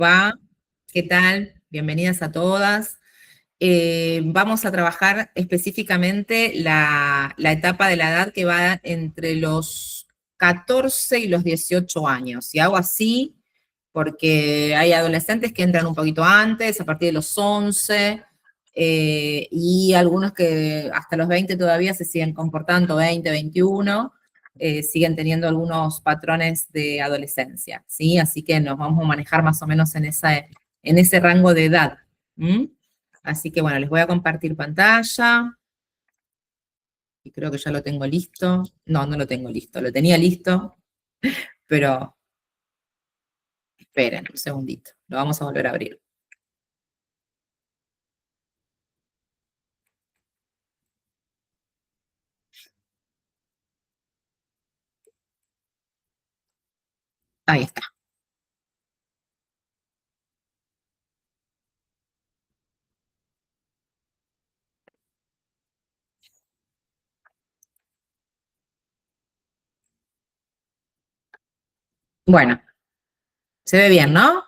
Va, ¿qué tal? Bienvenidas a todas. Vamos a trabajar específicamente la etapa de la edad que va entre los 14 y los 18 años. Y hago así porque hay adolescentes que entran un poquito antes, a partir de los 11, y algunos que hasta los 20 todavía se siguen comportando, 20, 21, siguen teniendo algunos patrones de adolescencia, ¿sí? Así que nos vamos a manejar más o menos en ese rango de edad. ¿Mm? Así que bueno, les voy a compartir pantalla, y creo que ya lo tengo listo. No, no lo tengo listo, lo tenía listo, pero esperen un segundito, lo vamos a volver a abrir. Ahí está. Bueno, se ve bien, ¿no?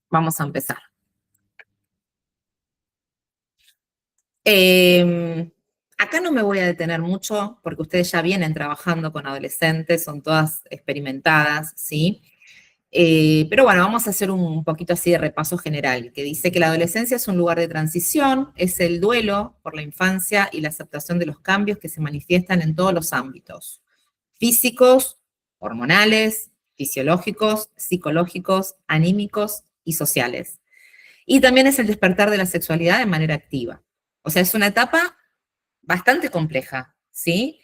Vamos a empezar. Acá no me voy a detener mucho porque ustedes ya vienen trabajando con adolescentes, son todas experimentadas, ¿sí? Pero bueno, vamos a hacer un poquito así de repaso general, que dice que la adolescencia es un lugar de transición, es el duelo por la infancia y la aceptación de los cambios que se manifiestan en todos los ámbitos, físicos, hormonales, fisiológicos, psicológicos, anímicos y sociales. Y también es el despertar de la sexualidad de manera activa. O sea, es una etapa bastante compleja, ¿sí?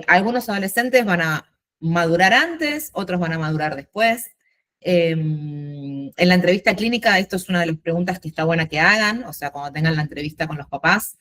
Algunos adolescentes van a madurar antes, otros van a madurar después. En la entrevista clínica, esto es una de las preguntas que está buena que hagan, o sea, cuando tengan la entrevista con los papás,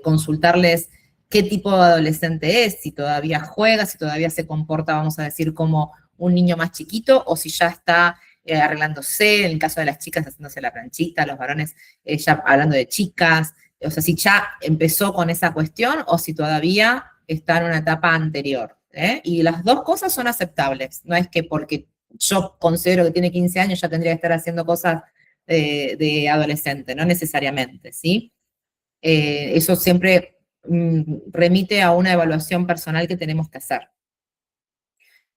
consultarles qué tipo de adolescente es, si todavía juega, si todavía se comporta, vamos a decir, como un niño más chiquito, o si ya está arreglándose, en el caso de las chicas haciéndose la planchita, los varones ya hablando de chicas, o sea, si ya empezó con esa cuestión o si todavía está en una etapa anterior. Y las dos cosas son aceptables. No es que porque yo considero que tiene 15 años ya tendría que estar haciendo cosas de adolescente, no necesariamente, ¿sí? Eso siempre remite a una evaluación personal que tenemos que hacer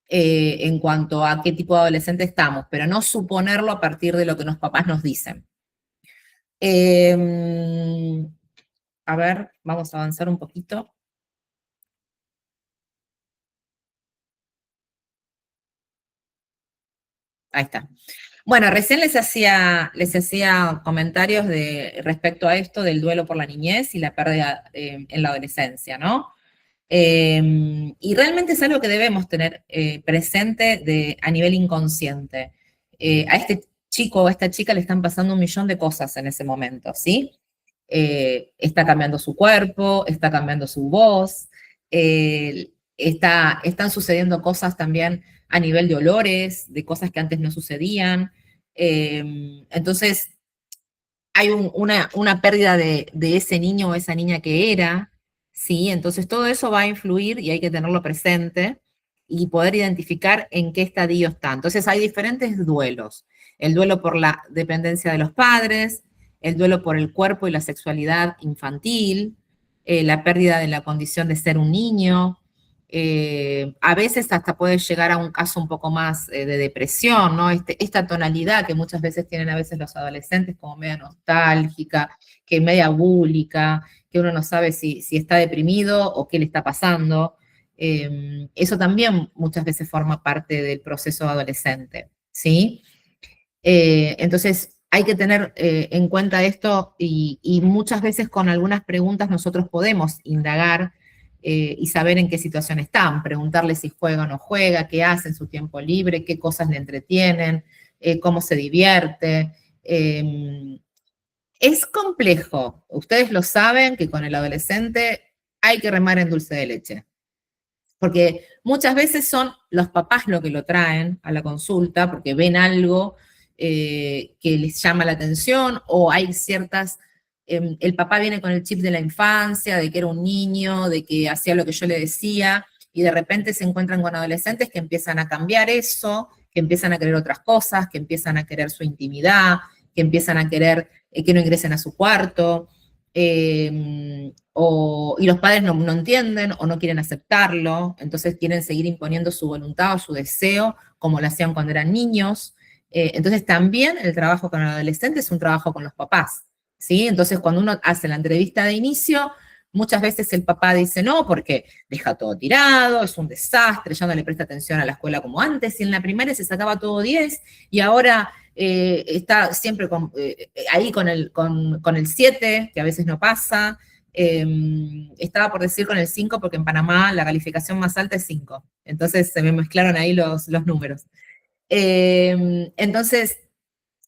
en cuanto a qué tipo de adolescente estamos, pero no suponerlo a partir de lo que los papás nos dicen. A ver, vamos a avanzar un poquito. Ahí está. Bueno, recién les hacía comentarios respecto a esto del duelo por la niñez y la pérdida en la adolescencia, ¿no? Y realmente es algo que debemos tener presente a nivel inconsciente. A este chico o a esta chica le están pasando un millón de cosas en ese momento, ¿sí? Está cambiando su cuerpo, está cambiando su voz, están sucediendo cosas también a nivel de olores, de cosas que antes no sucedían. Entonces, hay una pérdida de ese niño o esa niña que era, ¿sí? Entonces, todo eso va a influir y hay que tenerlo presente y poder identificar en qué estadio está. Entonces, hay diferentes duelos. El duelo por la dependencia de los padres, el duelo por el cuerpo y la sexualidad infantil, la pérdida de la condición de ser un niño, a veces hasta puede llegar a un caso un poco más de depresión, ¿no? Esta tonalidad que muchas veces tienen a veces los adolescentes como media nostálgica, que media búlica, que uno no sabe si está deprimido o qué le está pasando. Eso también muchas veces forma parte del proceso adolescente, ¿sí? Entonces, hay que tener en cuenta esto y muchas veces con algunas preguntas nosotros podemos indagar y saber en qué situación están, preguntarle si juega o no juega, qué hace en su tiempo libre, qué cosas le entretienen, cómo se divierte. Es complejo, ustedes lo saben que con el adolescente hay que remar en dulce de leche, porque muchas veces son los papás lo que lo traen a la consulta porque ven algo que les llama la atención o hay ciertas, el papá viene con el chip de la infancia, de que era un niño, de que hacía lo que yo le decía, y de repente se encuentran con adolescentes que empiezan a cambiar eso, que empiezan a querer otras cosas, que empiezan a querer su intimidad, que empiezan a querer que no ingresen a su cuarto, y los padres no entienden o no quieren aceptarlo, entonces quieren seguir imponiendo su voluntad o su deseo, como lo hacían cuando eran niños. Entonces también el trabajo con el adolescente es un trabajo con los papás, ¿sí? Entonces cuando uno hace la entrevista de inicio, muchas veces el papá dice no, porque deja todo tirado, es un desastre, ya no le presta atención a la escuela como antes, y en la primaria se sacaba todo 10, y ahora está siempre ahí con el 7, que a veces no pasa. Estaba por decir con el 5, porque en Panamá la calificación más alta es 5. Entonces se me mezclaron ahí los números. Entonces,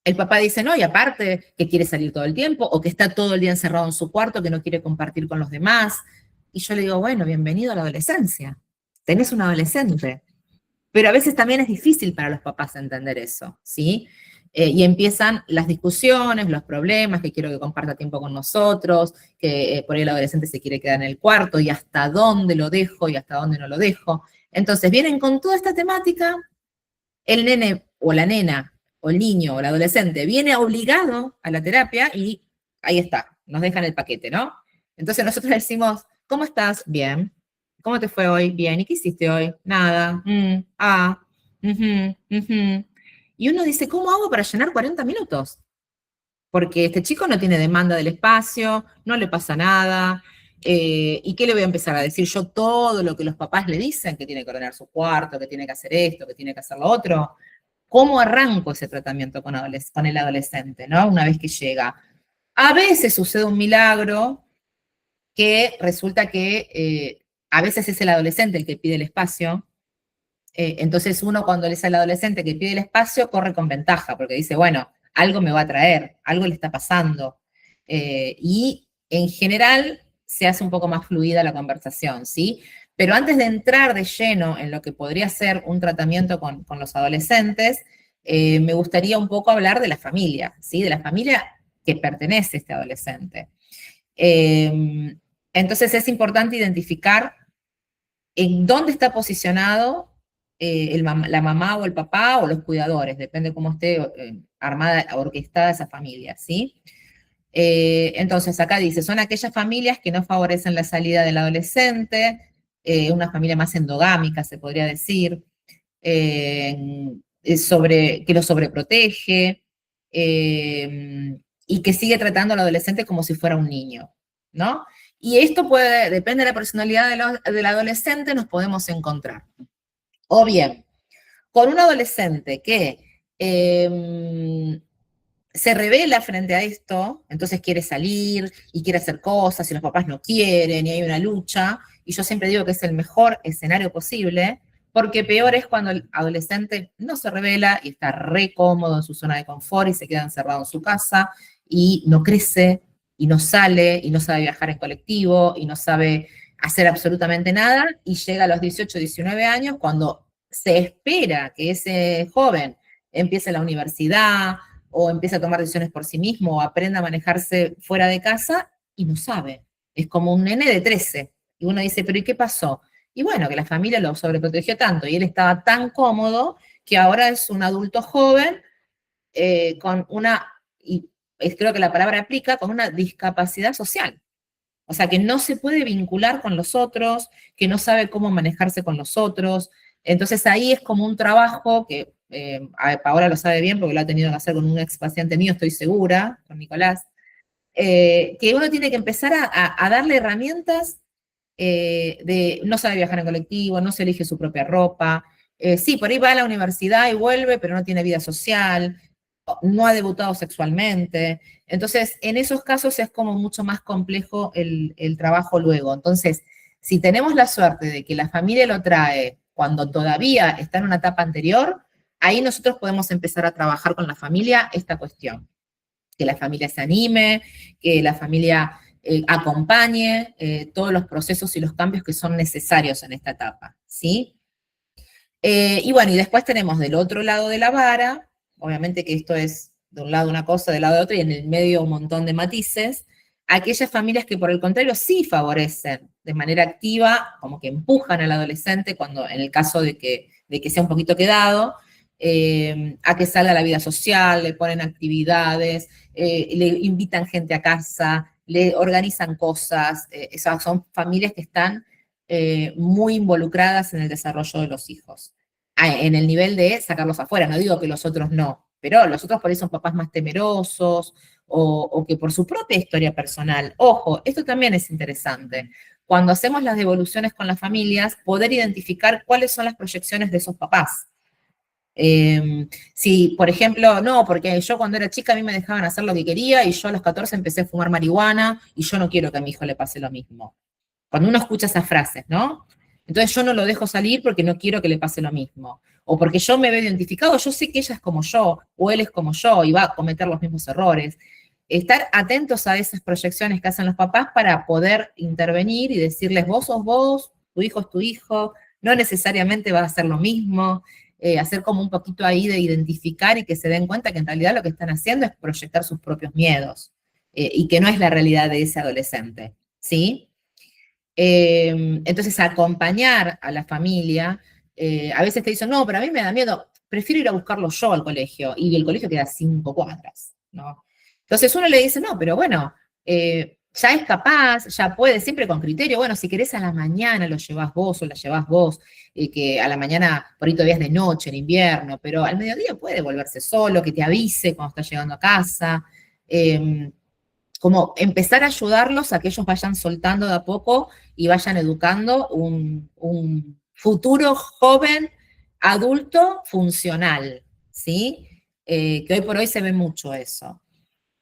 el papá dice, no, y aparte que quiere salir todo el tiempo, o que está todo el día encerrado en su cuarto, que no quiere compartir con los demás. Y yo le digo, bueno, bienvenido a la adolescencia. Tenés un adolescente. Pero a veces también es difícil para los papás entender eso, ¿sí? Y empiezan las discusiones, los problemas, que quiero que comparta tiempo con nosotros, que por ahí el adolescente se quiere quedar en el cuarto, y hasta dónde lo dejo y hasta dónde no lo dejo. Entonces vienen con toda esta temática, el nene o la nena o el niño o el adolescente viene obligado a la terapia y ahí está, nos dejan el paquete, ¿no? Entonces nosotros decimos, ¿cómo estás? Bien. ¿Cómo te fue hoy? Bien. ¿Y qué hiciste hoy? Nada. Y uno dice, ¿cómo hago para llenar 40 minutos? Porque este chico no tiene demanda del espacio, no le pasa nada. ¿Y qué le voy a empezar a decir yo todo lo que los papás le dicen? Que tiene que ordenar su cuarto, que tiene que hacer esto, que tiene que hacer lo otro. ¿Cómo arranco ese tratamiento con el adolescente, ¿no? Una vez que llega. A veces sucede un milagro que resulta que a veces es el adolescente el que pide el espacio. Entonces uno cuando le es el adolescente que pide el espacio corre con ventaja, porque dice, bueno, algo me va a traer, algo le está pasando. Y en general se hace un poco más fluida la conversación, ¿sí? Pero antes de entrar de lleno en lo que podría ser un tratamiento con los adolescentes, me gustaría un poco hablar de la familia, ¿sí? De la familia que pertenece a este adolescente. Entonces es importante identificar en dónde está posicionado la mamá o el papá o los cuidadores, depende cómo esté armada, orquestada esa familia, ¿sí? Entonces acá dice, son aquellas familias que no favorecen la salida del adolescente, una familia más endogámica se podría decir, que lo sobreprotege, y que sigue tratando al adolescente como si fuera un niño, ¿no? Y esto puede, depende de la personalidad del adolescente, nos podemos encontrar. O bien, con un adolescente que se revela frente a esto, entonces quiere salir y quiere hacer cosas y los papás no quieren y hay una lucha, y yo siempre digo que es el mejor escenario posible, porque peor es cuando el adolescente no se revela y está re cómodo en su zona de confort y se queda encerrado en su casa y no crece y no sale y no sabe viajar en colectivo y no sabe hacer absolutamente nada y llega a los 18, 19 años cuando se espera que ese joven empiece la universidad o empiece a tomar decisiones por sí mismo o aprenda a manejarse fuera de casa y no sabe. Es como un nene de 13. Y uno dice, ¿pero y qué pasó? Y bueno, que la familia lo sobreprotegió tanto y él estaba tan cómodo que ahora es un adulto joven con una, y creo que la palabra aplica, con una discapacidad social. O sea, que no se puede vincular con los otros, que no sabe cómo manejarse con los otros. Entonces ahí es como un trabajo que Paola lo sabe bien porque lo ha tenido que hacer con un ex paciente mío, estoy segura, con Nicolás, que uno tiene que empezar a darle herramientas de no sabe viajar en colectivo, no se elige su propia ropa, sí, por ahí va a la universidad y vuelve, pero no tiene vida social, no ha debutado sexualmente. Entonces, en esos casos es como mucho más complejo el trabajo luego. Entonces, si tenemos la suerte de que la familia lo trae cuando todavía está en una etapa anterior, ahí nosotros podemos empezar a trabajar con la familia esta cuestión. Que la familia se anime, que la familia acompañe todos los procesos y los cambios que son necesarios en esta etapa, ¿sí? Y bueno, y después tenemos del otro lado de la vara, obviamente que esto es de un lado una cosa, del lado de otro, y en el medio un montón de matices, aquellas familias que por el contrario sí favorecen de manera activa, como que empujan al adolescente cuando en el caso de que sea un poquito quedado, a que salga a la vida social, le ponen actividades, le invitan gente a casa, le organizan cosas, esas son familias que están muy involucradas en el desarrollo de los hijos. En el nivel de sacarlos afuera, no digo que los otros no, pero los otros por ahí son papás más temerosos o que por su propia historia personal. Ojo, esto también es interesante. Cuando hacemos las devoluciones con las familias, poder identificar cuáles son las proyecciones de esos papás. Si, por ejemplo, no, porque yo cuando era chica a mí me dejaban hacer lo que quería y yo a los 14 empecé a fumar marihuana y yo no quiero que a mi hijo le pase lo mismo. Cuando uno escucha esas frases, ¿no? Entonces yo no lo dejo salir porque no quiero que le pase lo mismo. O porque yo me veo identificado, yo sé que ella es como yo, o él es como yo, y va a cometer los mismos errores. Estar atentos a esas proyecciones que hacen los papás para poder intervenir y decirles, vos sos vos, tu hijo es tu hijo, no necesariamente va a hacer lo mismo, hacer como un poquito ahí de identificar y que se den cuenta que en realidad lo que están haciendo es proyectar sus propios miedos, y que no es la realidad de ese adolescente, ¿sí? Entonces, acompañar a la familia, a veces te dicen, no, pero a mí me da miedo, prefiero ir a buscarlo yo al colegio, y el colegio queda a 5 cuadras, ¿no? Entonces uno le dice, no, pero bueno, ya es capaz, ya puede, siempre con criterio, bueno, si querés a la mañana lo llevas vos o la llevas vos, que a la mañana por ahí todavía es de noche, en invierno, pero al mediodía puede volverse solo, que te avise cuando está llegando a casa. Como empezar a ayudarlos a que ellos vayan soltando de a poco y vayan educando un futuro joven adulto funcional, ¿sí? Que hoy por hoy se ve mucho eso.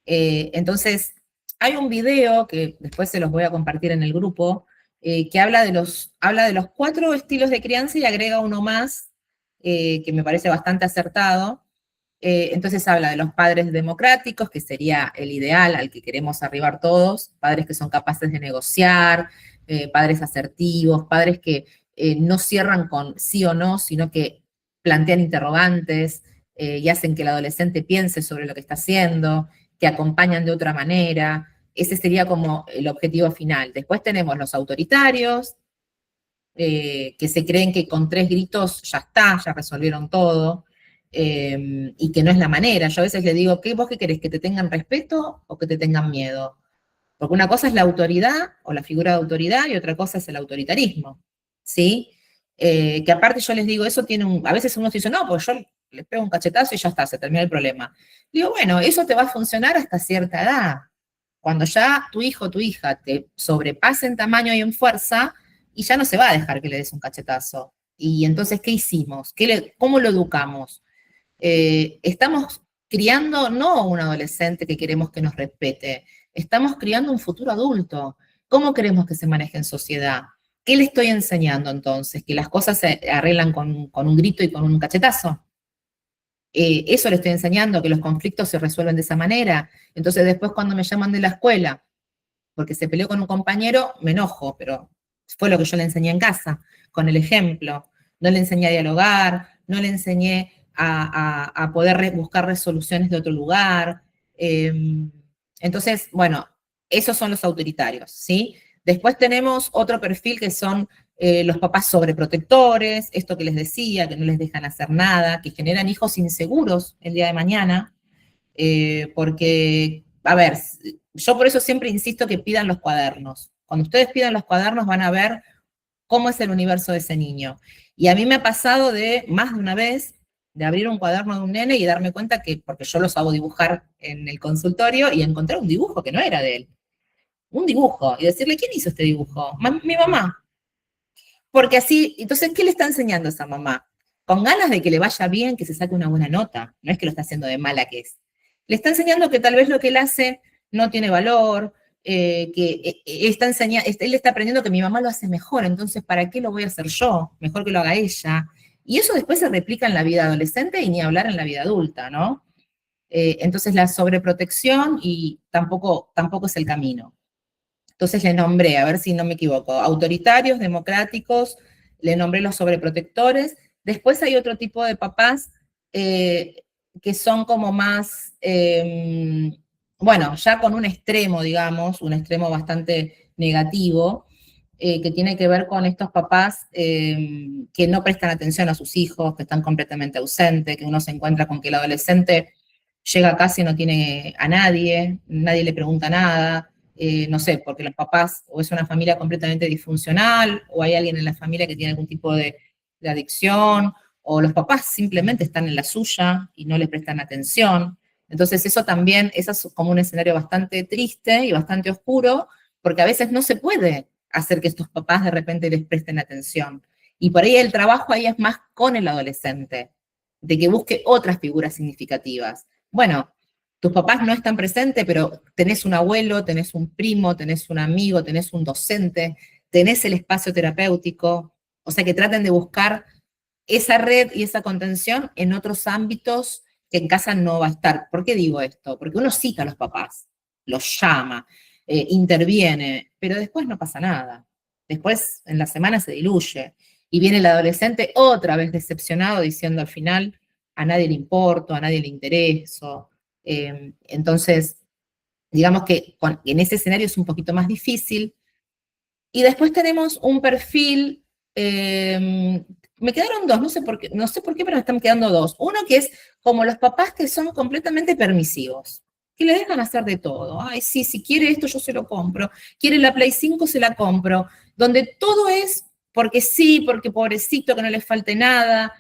Entonces, hay un video que después se los voy a compartir en el grupo, que habla de los 4 estilos de crianza y agrega uno más, que me parece bastante acertado. Entonces habla de los padres democráticos, que sería el ideal al que queremos arribar todos, padres que son capaces de negociar, padres asertivos, padres que no cierran con sí o no, sino que plantean interrogantes, y hacen que el adolescente piense sobre lo que está haciendo, que acompañan de otra manera. Ese sería como el objetivo final. Después tenemos los autoritarios, que se creen que con 3 gritos ya está, ya resolvieron todo, y que no es la manera. Yo a veces le digo, ¿vos qué querés? ¿Que te tengan respeto o que te tengan miedo? Porque una cosa es la autoridad o la figura de autoridad y otra cosa es el autoritarismo, ¿sí? Que aparte yo les digo, eso tiene a veces uno dice, no, pues yo les pego un cachetazo y ya está, se termina el problema. Digo, bueno, eso te va a funcionar hasta cierta edad. Cuando ya tu hijo o tu hija te sobrepasa en tamaño y en fuerza, y ya no se va a dejar que le des un cachetazo. Y entonces, ¿qué hicimos? ¿Cómo lo educamos? Estamos criando no a un adolescente que queremos que nos respete, estamos criando un futuro adulto. ¿Cómo queremos que se maneje en sociedad? ¿Qué le estoy enseñando entonces? ¿Que las cosas se arreglan con un grito y con un cachetazo? Eso le estoy enseñando, que los conflictos se resuelven de esa manera. Entonces después cuando me llaman de la escuela porque se peleó con un compañero, me enojo, pero fue lo que yo le enseñé en casa, con el ejemplo. No le enseñé a dialogar, no le enseñé a poder buscar resoluciones de otro lugar. Entonces, bueno, esos son los autoritarios, ¿sí? Después tenemos otro perfil que son los papás sobreprotectores, esto que les decía, que no les dejan hacer nada, que generan hijos inseguros el día de mañana, porque, a ver, yo por eso siempre insisto que pidan los cuadernos. Cuando ustedes pidan los cuadernos van a ver cómo es el universo de ese niño. Y a mí me ha pasado de más de una vez de abrir un cuaderno de un nene y darme cuenta que, porque yo los hago dibujar en el consultorio, y encontrar un dibujo que no era de él. Un dibujo. Y decirle, ¿quién hizo este dibujo? Mi mamá. Porque así, entonces, ¿qué le está enseñando esa mamá? Con ganas de que le vaya bien, que se saque una buena nota. No es que lo está haciendo de mala que es. Le está enseñando que tal vez lo que él hace no tiene valor, que él está aprendiendo que mi mamá lo hace mejor, entonces, ¿para qué lo voy a hacer yo? Mejor que lo haga ella. Y eso después se replica en la vida adolescente y ni hablar en la vida adulta, ¿no? Entonces, la sobreprotección y tampoco es el camino. Entonces le nombré, a ver si no me equivoco, autoritarios, democráticos, le nombré los sobreprotectores. Después hay otro tipo de papás, que son como más, bueno, ya con un extremo, digamos, un extremo bastante negativo, que tiene que ver con estos papás que no prestan atención a sus hijos, que están completamente ausentes, que uno se encuentra con que el adolescente llega a casa y no tiene a nadie, nadie le pregunta nada, no sé, porque los papás o es una familia completamente disfuncional, o hay alguien en la familia que tiene algún tipo de adicción, o los papás simplemente están en la suya y no le prestan atención. Entonces eso también, eso es como un escenario bastante triste y bastante oscuro, porque a veces no se puede hacer que estos papás de repente les presten atención. Y por ahí el trabajo ahí es más con el adolescente, de que busque otras figuras significativas. Bueno, tus papás no están presentes, pero tenés un abuelo, tenés un primo, tenés un amigo, tenés un docente, tenés el espacio terapéutico, o sea que traten de buscar esa red y esa contención en otros ámbitos que en casa no va a estar. ¿Por qué digo esto? Porque uno cita a los papás, los llama, interviene, pero después no pasa nada. Después en la semana se diluye y viene el adolescente otra vez decepcionado diciendo al final a nadie le importo, a nadie le intereso. Entonces, digamos que en ese escenario es un poquito más difícil. Y después tenemos un perfil, me quedaron dos, no sé por qué, pero me están quedando dos. Uno que es como los papás que son completamente permisivos, que le dejan hacer de todo. Ay, sí, si quiere esto yo se lo compro, quiere la Play 5 se la compro, donde todo es porque sí, porque pobrecito, que no le falte nada.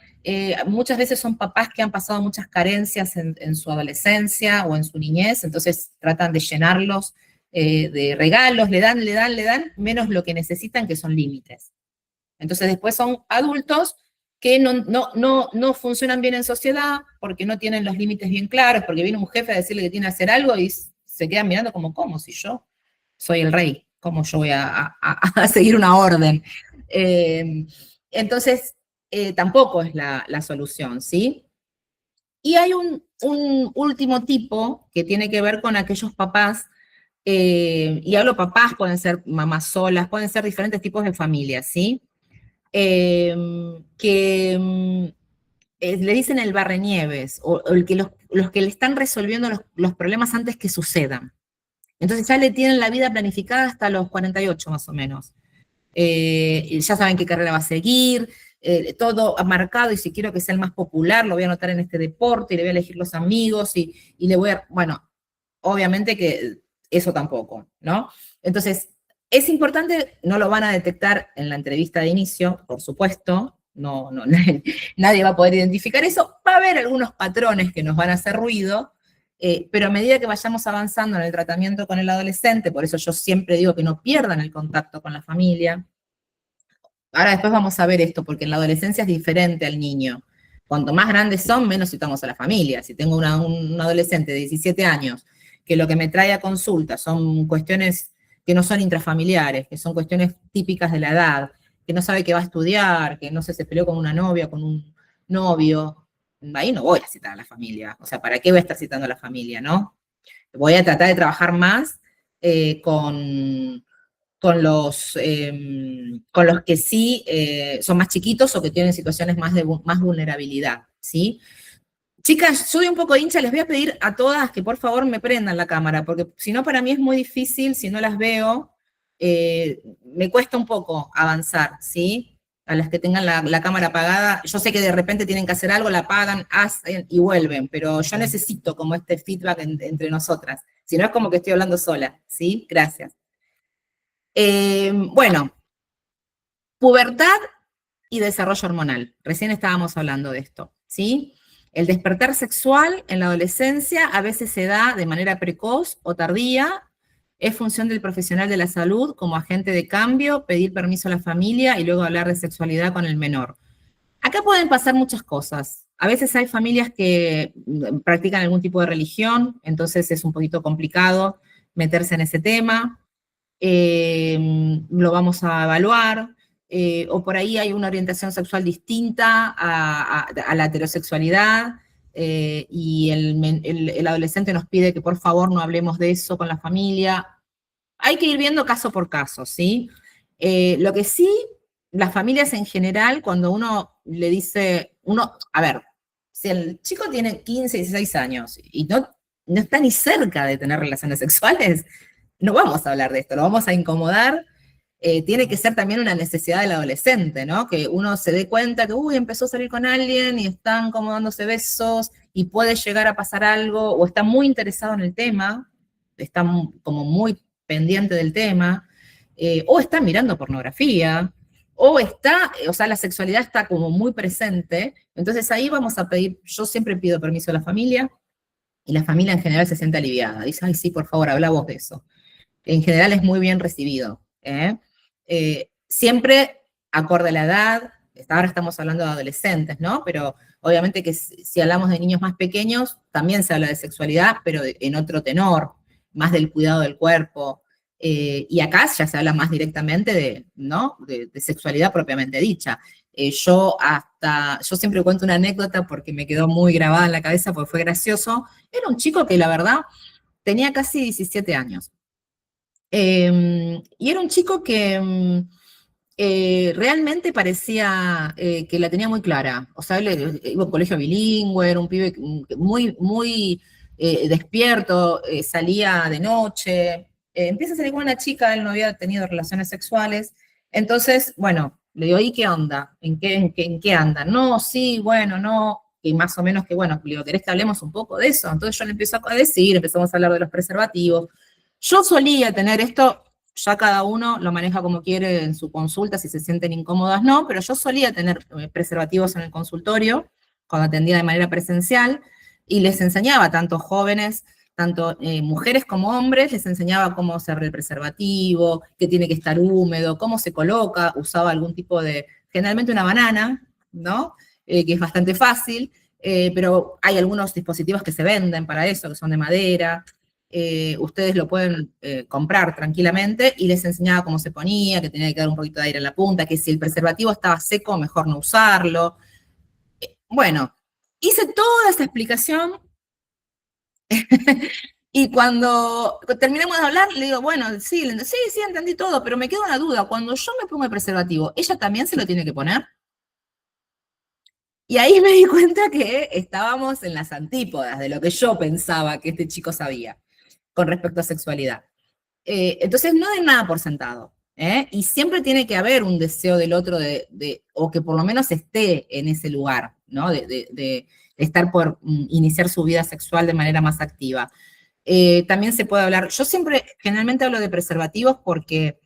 Muchas veces son papás que han pasado muchas carencias en su adolescencia o en su niñez, entonces tratan de llenarlos de regalos, le dan, menos lo que necesitan, que son límites. Entonces después son adultos que no funcionan bien en sociedad porque no tienen los límites bien claros, porque viene un jefe a decirle que tiene que hacer algo y se quedan mirando como, ¿cómo? Si yo soy el rey, ¿cómo yo voy a seguir una orden? Entonces, tampoco es la solución, ¿sí? Y hay un último tipo que tiene que ver con aquellos papás y hablo papás, pueden ser mamás solas, pueden ser diferentes tipos de familias, ¿sí? Eh, que le dicen el barrenieves, o el que los que le están resolviendo los problemas antes que sucedan. Entonces ya le tienen la vida planificada hasta los 48 más o menos. Ya saben qué carrera va a seguir, todo marcado, y si quiero que sea el más popular, lo voy a anotar en este deporte, y le voy a elegir los amigos, y le voy a, bueno, obviamente que eso tampoco, ¿no? Entonces, es importante, no lo van a detectar en la entrevista de inicio, por supuesto, nadie va a poder identificar eso, va a haber algunos patrones que nos van a hacer ruido, pero a medida que vayamos avanzando en el tratamiento con el adolescente, por eso yo siempre digo que no pierdan el contacto con la familia. Ahora después vamos a ver esto, porque en la adolescencia es diferente al niño. Cuanto más grandes son, menos citamos a la familia. Si tengo un adolescente de 17 años que lo que me trae a consulta son cuestiones que no son intrafamiliares, que son cuestiones típicas de la edad, que no sabe qué va a estudiar, que no sé, se peleó con una novia, con un novio, ahí no voy a citar a la familia. O sea, ¿para qué voy a estar citando a la familia, no? Voy a tratar de trabajar más con con los que sí son más chiquitos o que tienen situaciones más vulnerabilidad, ¿sí? Chicas, soy un poco hincha, les voy a pedir a todas que por favor me prendan la cámara, porque si no para mí es muy difícil, si no las veo, me cuesta un poco avanzar, ¿sí? A las que tengan la cámara apagada, yo sé que de repente tienen que hacer algo, la apagan, hacen y vuelven, pero yo necesito como este feedback entre nosotras, si no es como que estoy hablando sola, ¿sí? Gracias. Bueno, pubertad y desarrollo hormonal. Recién estábamos hablando de esto, ¿sí? El despertar sexual en la adolescencia a veces se da de manera precoz o tardía. Es función del profesional de la salud como agente de cambio, pedir permiso a la familia y luego hablar de sexualidad con el menor. Acá pueden pasar muchas cosas. A veces hay familias que practican algún tipo de religión, entonces es un poquito complicado meterse en ese tema. Lo vamos a evaluar, o por ahí hay una orientación sexual distinta a la heterosexualidad, y el adolescente nos pide que por favor no hablemos de eso con la familia. Hay que ir viendo caso por caso, ¿sí? Lo que sí, las familias en general, cuando uno le dice, a ver, si el chico tiene 15, 16 años y no no está ni cerca de tener relaciones sexuales, no vamos a hablar de esto, lo vamos a incomodar. Tiene que ser también una necesidad del adolescente, ¿no? Que uno se dé cuenta que, uy, empezó a salir con alguien y están como dándose besos y puede llegar a pasar algo, o está muy interesado en el tema, está como muy pendiente del tema, o está mirando pornografía, o está, o sea, la sexualidad está como muy presente. Entonces ahí vamos a pedir, yo siempre pido permiso a la familia, y la familia en general se siente aliviada. Dice, ay, sí, por favor, habla vos de eso. En general es muy bien recibido. Siempre acorde a la edad, ahora estamos hablando de adolescentes, ¿no? Pero obviamente que si hablamos de niños más pequeños, también se habla de sexualidad, pero en otro tenor, más del cuidado del cuerpo. Y acá ya se habla más directamente de, ¿no? de sexualidad propiamente dicha. Yo siempre cuento una anécdota porque me quedó muy grabada en la cabeza porque fue gracioso. Era un chico que la verdad tenía casi 17 años. Y era un chico que realmente parecía que la tenía muy clara. O sea, él iba a un colegio bilingüe, era un pibe muy, muy despierto, salía de noche, empieza a salir con una chica, él no había tenido relaciones sexuales. Entonces, bueno, le digo, ¿y qué onda? ¿En qué anda? No, sí, bueno, no. Y más o menos que, bueno, le digo, ¿querés que hablemos un poco de eso? Entonces yo le empiezo a decir, empezamos a hablar de los preservativos. Yo solía tener esto, ya cada uno lo maneja como quiere en su consulta, si se sienten incómodas no, pero yo solía tener preservativos en el consultorio, cuando atendía de manera presencial, y les enseñaba, tanto jóvenes, tanto mujeres como hombres, les enseñaba cómo hacer el preservativo, que tiene que estar húmedo, cómo se coloca, usaba algún tipo de, generalmente una banana, ¿no? Que es bastante fácil, pero hay algunos dispositivos que se venden para eso, que son de madera. Ustedes lo pueden comprar tranquilamente, y les enseñaba cómo se ponía, que tenía que dar un poquito de aire en la punta, que si el preservativo estaba seco, mejor no usarlo. Bueno, hice toda esa explicación y cuando terminamos de hablar, le digo, bueno, sí, sí, entendí todo, pero me queda una duda. Cuando yo me pongo el preservativo, ¿ella también se lo tiene que poner? Y ahí me di cuenta que estábamos en las antípodas de lo que yo pensaba que este chico sabía con respecto a sexualidad. Entonces no den nada por sentado, y siempre tiene que haber un deseo del otro o que por lo menos esté en ese lugar, ¿no? De estar por iniciar su vida sexual de manera más activa. También se puede hablar, yo siempre, generalmente hablo de preservativos porque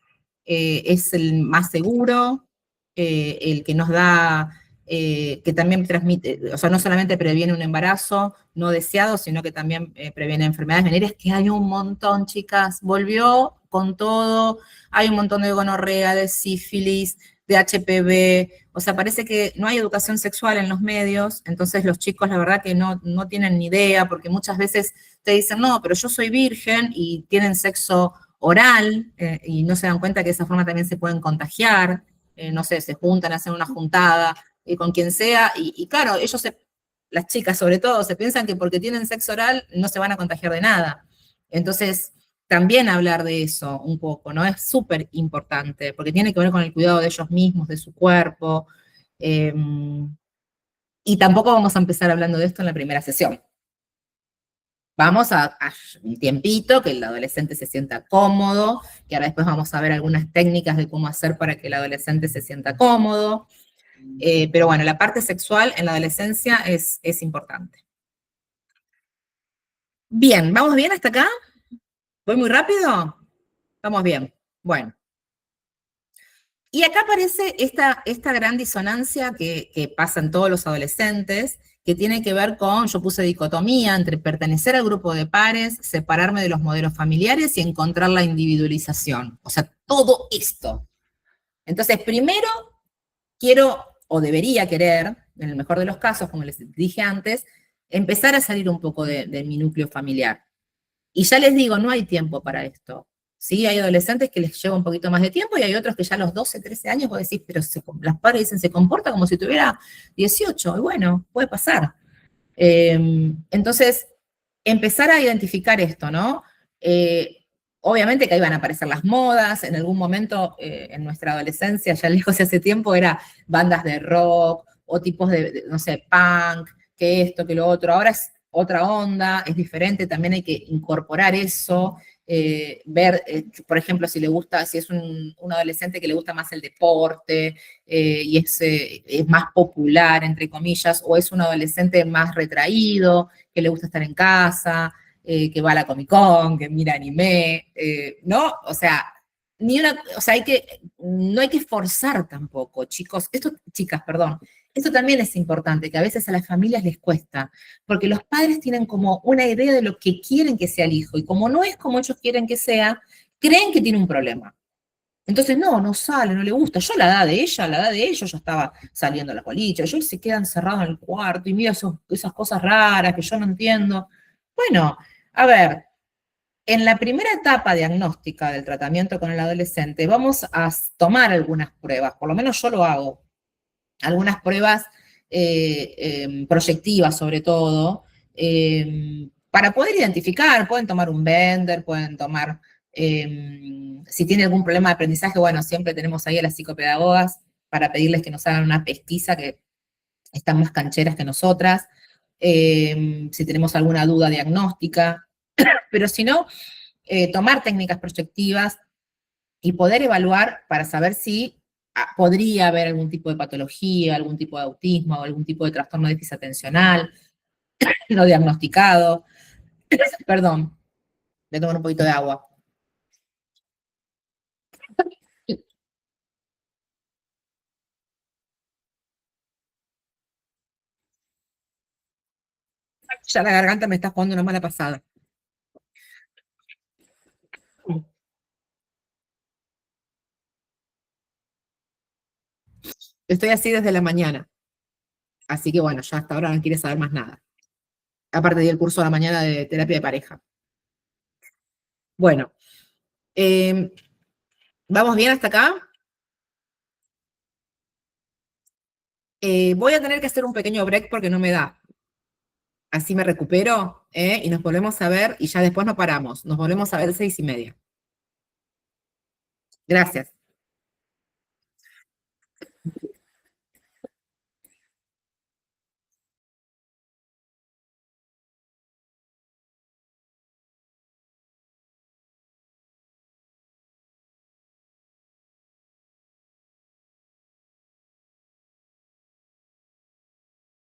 es el más seguro, el que nos da, que también transmite, o sea, no solamente previene un embarazo no deseado, sino que también previene enfermedades venéreas, que hay un montón, chicas, volvió con todo, hay un montón de gonorrea, de sífilis, de HPV, o sea, parece que no hay educación sexual en los medios, entonces los chicos la verdad que no tienen ni idea, porque muchas veces te dicen, no, pero yo soy virgen, y tienen sexo oral, y no se dan cuenta que de esa forma también se pueden contagiar, no sé, se juntan, hacen una juntada, con quien sea, y claro, las chicas sobre todo, se piensan que porque tienen sexo oral no se van a contagiar de nada. Entonces, también hablar de eso un poco, ¿no? Es súper importante, porque tiene que ver con el cuidado de ellos mismos, de su cuerpo, y tampoco vamos a empezar hablando de esto en la primera sesión. Vamos a un tiempito, que el adolescente se sienta cómodo, que ahora después vamos a ver algunas técnicas de cómo hacer para que el adolescente se sienta cómodo. Pero bueno, la parte sexual en la adolescencia es importante. Bien, ¿vamos bien hasta acá? ¿Voy muy rápido? Vamos bien. Bueno. Y acá aparece esta gran disonancia que pasa en todos los adolescentes, que tiene que ver con, yo puse dicotomía entre pertenecer al grupo de pares, separarme de los modelos familiares y encontrar la individualización. O sea, todo esto. Entonces, primero quiero, o debería querer, en el mejor de los casos, como les dije antes, empezar a salir un poco de mi núcleo familiar. Y ya les digo, no hay tiempo para esto. ¿Sí? Hay adolescentes que les lleva un poquito más de tiempo, y hay otros que ya a los 12, 13 años vos decís, pero las padres dicen, se comporta como si tuviera 18, y bueno, puede pasar. Entonces, empezar a identificar esto, ¿no? Obviamente que ahí van a aparecer las modas, en algún momento en nuestra adolescencia, ya lejos de hace tiempo, era bandas de rock, o tipos de no sé, punk, que esto, que lo otro. Ahora es otra onda, es diferente, también hay que incorporar eso, ver, por ejemplo, si le gusta, si es un adolescente que le gusta más el deporte y es más popular, entre comillas, o es un adolescente más retraído, que le gusta estar en casa, que va a la Comic Con, que mira anime, ¿no? O sea, o sea, no hay que forzar tampoco, chicos, chicas, perdón, esto también es importante, que a veces a las familias les cuesta, porque los padres tienen como una idea de lo que quieren que sea el hijo, y como no es como ellos quieren que sea, creen que tiene un problema. Entonces, no sale, no le gusta. Yo a la edad de ella, a la edad de ellos, yo estaba saliendo a la boliche, yo se queda encerrado en el cuarto y mira esas cosas raras que yo no entiendo. Bueno, a ver, en la primera etapa diagnóstica del tratamiento con el adolescente, vamos a tomar algunas pruebas, por lo menos yo lo hago, algunas pruebas proyectivas sobre todo, para poder identificar, pueden tomar un Bender, pueden tomar, si tiene algún problema de aprendizaje, bueno, siempre tenemos ahí a las psicopedagogas para pedirles que nos hagan una pesquisa, que están más cancheras que nosotras, si tenemos alguna duda diagnóstica, pero si no, tomar técnicas proyectivas y poder evaluar para saber si podría haber algún tipo de patología, algún tipo de autismo o algún tipo de trastorno de déficit atencional no diagnosticado. Perdón, voy a tomar un poquito de agua. Ya la garganta me está jugando una mala pasada. Estoy así desde la mañana. Así que bueno, ya hasta ahora no quiere saber más nada. Aparte di el curso de la mañana de terapia de pareja. Bueno, eh, ¿vamos bien hasta acá? Voy a tener que hacer un pequeño break porque no me da. Así me recupero, y nos volvemos a ver y ya después no paramos. Nos volvemos a ver 6:30. Gracias.